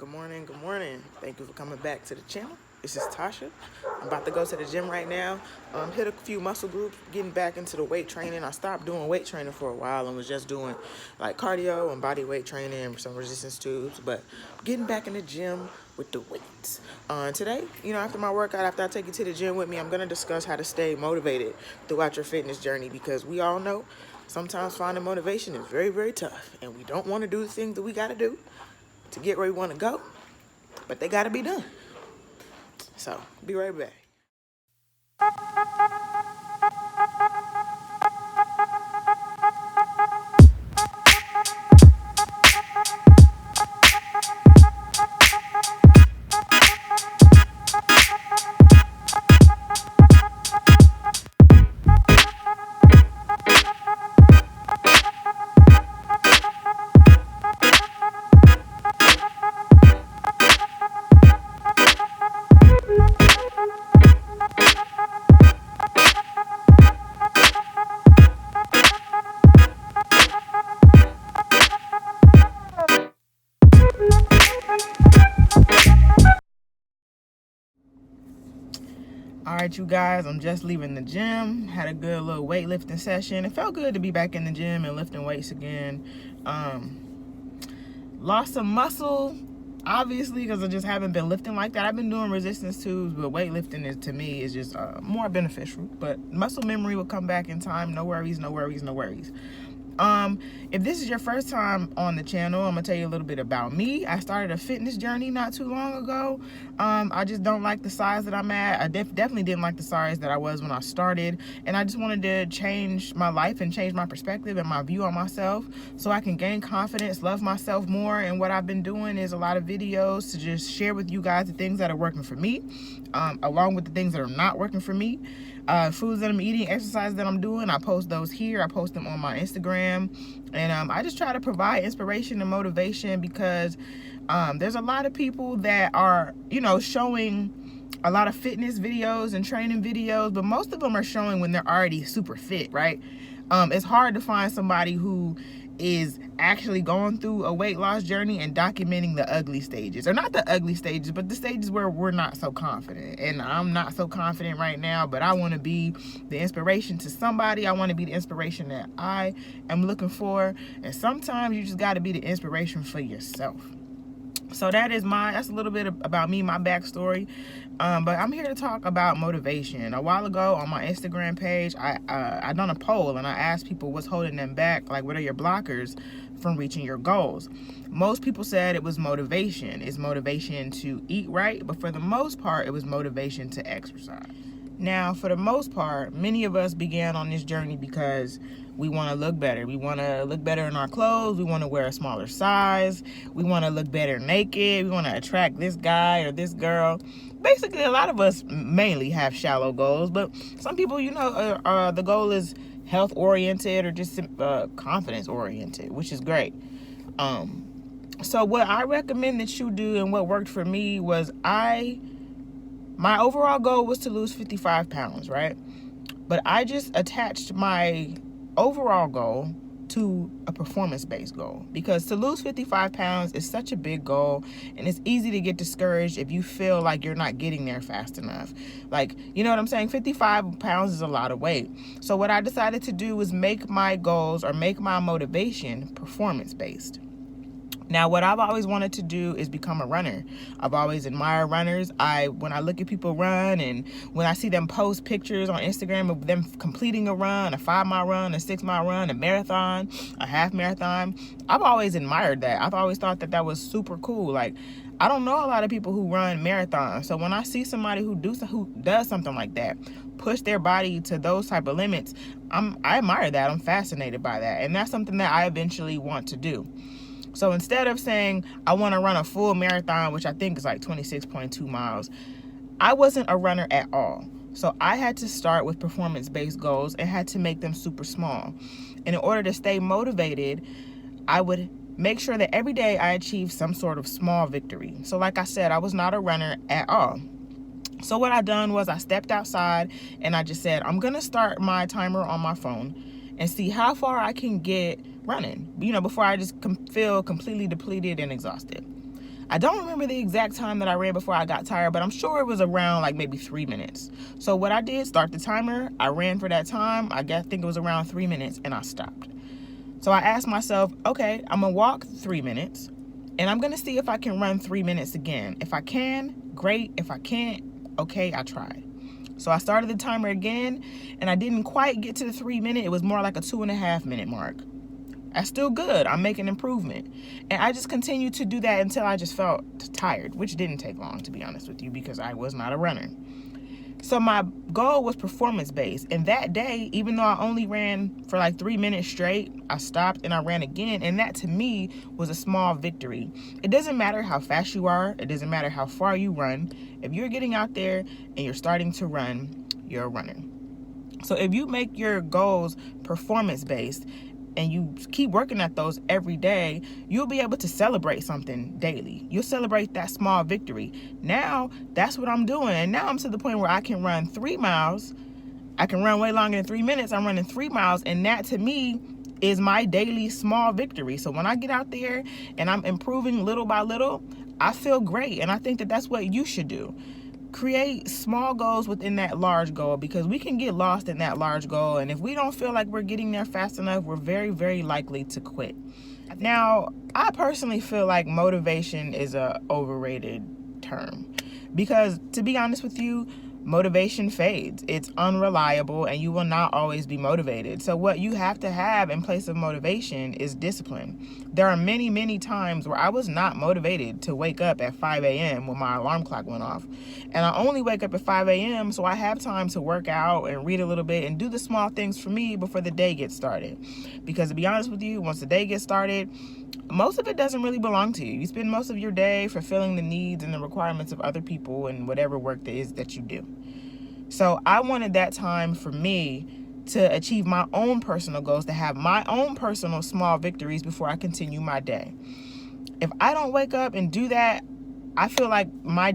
Good morning, good morning. Thank you for coming back to the channel. This is Tasha. I'm about to go to the gym right now. Hit a few muscle groups, getting back into the weight training. I stopped doing weight training for a while and was just doing like cardio and body weight training and some resistance tubes, but getting back in the gym with the weights. Today, after my workout, after I take you to the gym with me, I'm gonna discuss how to stay motivated throughout your fitness journey, because we all know sometimes finding motivation is very, very tough, and we don't want to do the things that we gotta do to get where we want to go, but they got to be done. So, be right back. All right, you guys, I'm just leaving the gym. Had a good little weightlifting session. It felt good to be back in the gym and lifting weights again. Lost some muscle, obviously, because I just haven't been lifting like that. I've been doing resistance tubes, but weightlifting to me is just more beneficial. But muscle memory will come back in time. No worries, no worries, no worries. If this is your first time on the channel, I'm gonna tell you a little bit about me. I started a fitness journey not too long ago. I just don't like the size that I'm at. I definitely didn't like the size that I was when I started, and I just wanted to change my life and change my perspective and my view on myself so I can gain confidence, love myself more. And what I've been doing is a lot of videos to just share with you guys the things that are working for me, along with the things that are not working for me. Foods that I'm eating, exercises that I'm doing, I post those here. I post them on my Instagram, and I just try to provide inspiration and motivation, because there's a lot of people that are showing a lot of fitness videos and training videos, but most of them are showing when they're already super fit, right? It's hard to find somebody who is actually going through a weight loss journey and documenting the ugly stages, or not the ugly stages, but the stages where we're not so confident. And I'm not so confident right now, but I want to be the inspiration to somebody. I want to be the inspiration that I am looking for. And sometimes you just got to be the inspiration for yourself. So that's a little bit about me, my backstory. But I'm here to talk about motivation. A while ago on my Instagram page, I done a poll and I asked people what's holding them back, like what are your blockers from reaching your goals. Most people said it was motivation. It's motivation to eat right, but for the most part, it was motivation to exercise. Now, for the most part, many of us began on this journey because we want to look better. We want to look better in our clothes. We want to wear a smaller size. We want to look better naked. We want to attract this guy or this girl. Basically, a lot of us mainly have shallow goals, but some people, the goal is health-oriented or just confidence-oriented, which is great. So what I recommend that you do, and what worked for me, was my overall goal was to lose 55 pounds, right? But I just attached my overall goal to a performance-based goal, because to lose 55 pounds is such a big goal, and it's easy to get discouraged if you feel like you're not getting there fast enough. Like, you know what I'm saying? 55 pounds is a lot of weight. So what I decided to do was make my goals, or make my motivation, performance-based. Now, what I've always wanted to do is become a runner. I've always admired runners. When I look at people run, and when I see them post pictures on Instagram of them completing a run, a 5-mile run, a 6-mile run, a marathon, a half marathon, I've always admired that. I've always thought that was super cool. Like, I don't know a lot of people who run marathons. So when I see somebody who does something like that, push their body to those type of limits, I admire that. I'm fascinated by that. And that's something that I eventually want to do. So instead of saying I want to run a full marathon, which I think is like 26.2 miles, I wasn't a runner at all. So I had to start with performance-based goals and had to make them super small. And in order to stay motivated, I would make sure that every day I achieved some sort of small victory. So like I said, I was not a runner at all. So what I done was I stepped outside and I just said, I'm going to start my timer on my phone and see how far I can get running, before I just feel completely depleted and exhausted. I don't remember the exact time that I ran before I got tired, but I'm sure it was around like maybe 3 minutes. So what I did, start the timer. I ran for that time. I think it was around 3 minutes, and I stopped. So I asked myself, okay, I'm going to walk 3 minutes, and I'm going to see if I can run 3 minutes again. If I can, great. If I can't, okay, I tried. So I started the timer again, and I didn't quite get to the 3 minute. It was more like a 2.5 minute mark. That's still good. I'm making improvement. And I just continued to do that until I just felt tired, which didn't take long, to be honest with you, because I was not a runner. So my goal was performance-based. And that day, even though I only ran for like 3 minutes straight, I stopped and I ran again. And that to me was a small victory. It doesn't matter how fast you are. It doesn't matter how far you run. If you're getting out there and you're starting to run, you're a runner. So if you make your goals performance-based, and you keep working at those every day, you'll be able to celebrate something daily. You'll celebrate that small victory. Now, that's what I'm doing. And now I'm to the point where I can run 3 miles. I can run way longer than 3 minutes. I'm running 3 miles. And that, to me, is my daily small victory. So when I get out there and I'm improving little by little, I feel great. And I think that that's what you should do. Create small goals within that large goal, because we can get lost in that large goal, and if we don't feel like we're getting there fast enough, we're very, very likely to quit. Now, I personally feel like motivation is a overrated term, because to be honest with you, motivation fades. It's unreliable, and you will not always be motivated. So what you have to have in place of motivation is discipline. There are many, many times where I was not motivated to wake up at 5 a.m. when my alarm clock went off. And I only wake up at 5 a.m. so I have time to work out and read a little bit and do the small things for me before the day gets started. Because to be honest with you, once the day gets started, most of it doesn't really belong to you. You spend most of your day fulfilling the needs and the requirements of other people and whatever work there is that you do. So I wanted that time for me to achieve my own personal goals, to have my own personal small victories before I continue my day. If I don't wake up and do that, I feel like my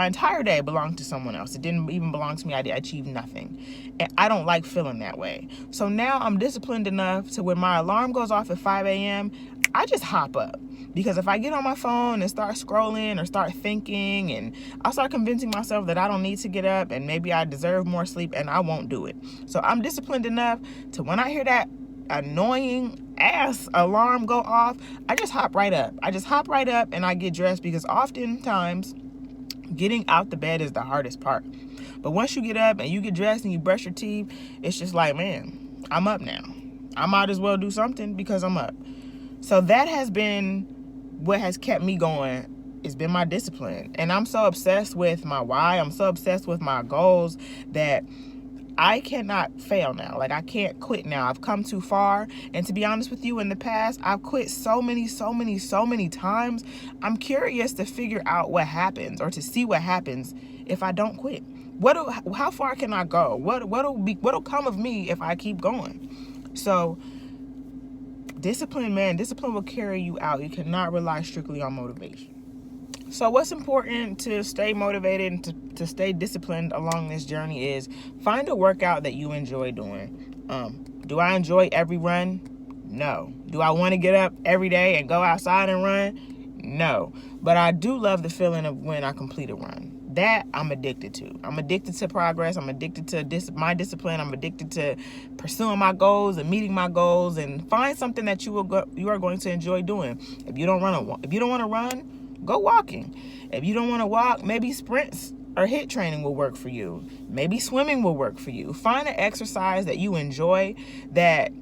entire day belonged to someone else. It didn't even belong to me. I achieved nothing. And I don't like feeling that way. So now I'm disciplined enough to when my alarm goes off at 5 a.m., I just hop up. Because if I get on my phone and start scrolling or start thinking, and I'll start convincing myself that I don't need to get up and maybe I deserve more sleep, and I won't do it. So I'm disciplined enough to when I hear that annoying ass alarm go off, I just hop right up. And I get dressed, because oftentimes getting out the bed is the hardest part. But once you get up and you get dressed and you brush your teeth, it's just like, man, I'm up now. I might as well do something because I'm up. So that has been what has kept me going. It's been my discipline. And I'm so obsessed with my why. I'm so obsessed with my goals that I cannot fail now. Like, I can't quit now. I've come too far. And to be honest with you, in the past, I've quit so many times. I'm curious to figure out what happens, or to see what happens if I don't quit. How far can I go? What'll come of me if I keep going? So discipline, man, discipline will carry you out. You cannot rely strictly on motivation. So what's important to stay motivated and to stay disciplined along this journey is find a workout that you enjoy doing. Do I enjoy every run? No. Do I want to get up every day and go outside and run? No. But I do love the feeling of when I complete a run. That I'm addicted to. I'm addicted to progress. I'm addicted to my discipline. I'm addicted to pursuing my goals and meeting my goals. And find something that you are going to enjoy doing. If you don't want to run, go walking. If you don't want to walk, maybe sprints or HIIT training will work for you. Maybe swimming will work for you. Find an exercise that you enjoy, that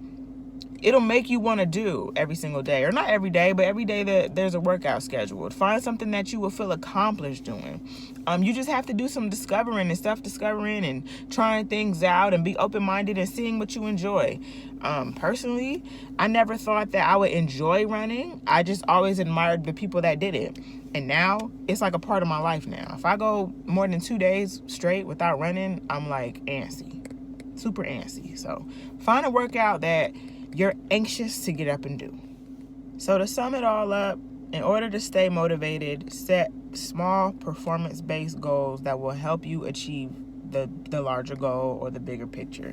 it'll make you want to do every single day, or not every day, but every day that there's a workout scheduled. Find something that you will feel accomplished doing. You just have to do some discovering and self-discovering and trying things out and be open-minded and seeing what you enjoy. Personally, I never thought that I would enjoy running. I just always admired the people that did it. And now it's like a part of my life now. If I go more than 2 days straight without running, I'm like antsy, super antsy. So find a workout that you're anxious to get up and do. So to sum it all up, in order to stay motivated, set small performance-based goals that will help you achieve the larger goal or the bigger picture.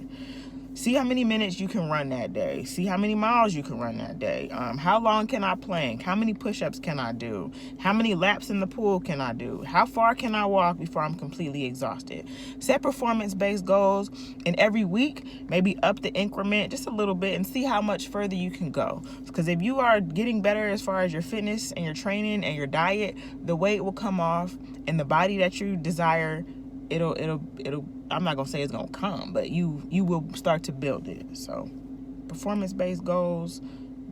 See how many minutes you can run that day. See how many miles you can run that day. How long can I plank? How many push-ups can I do? How many laps in the pool can I do? How far can I walk before I'm completely exhausted? Set performance-based goals, and every week, maybe up the increment just a little bit and see how much further you can go. Because if you are getting better as far as your fitness and your training and your diet, the weight will come off, and the body that you desire, it'll I'm not gonna say it's gonna come, but you will start to build it. So performance-based goals,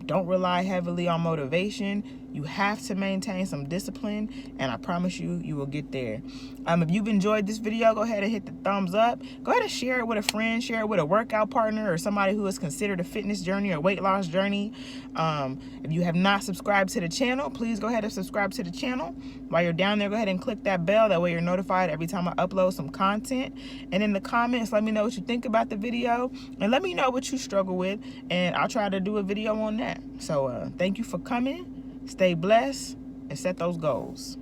don't rely heavily on motivation. You have to maintain some discipline, and I promise you will get there. If you've enjoyed this video, go ahead and hit the thumbs up. Go ahead and share it with a friend, share it with a workout partner or somebody who has considered a fitness journey or weight loss journey. If you have not subscribed to the channel, please go ahead and subscribe to the channel. While you're down there, go ahead and click that bell. That way you're notified every time I upload some content. And in the comments, let me know what you think about the video, and let me know what you struggle with, and I'll try to do a video on that. So thank you for coming. Stay blessed and set those goals.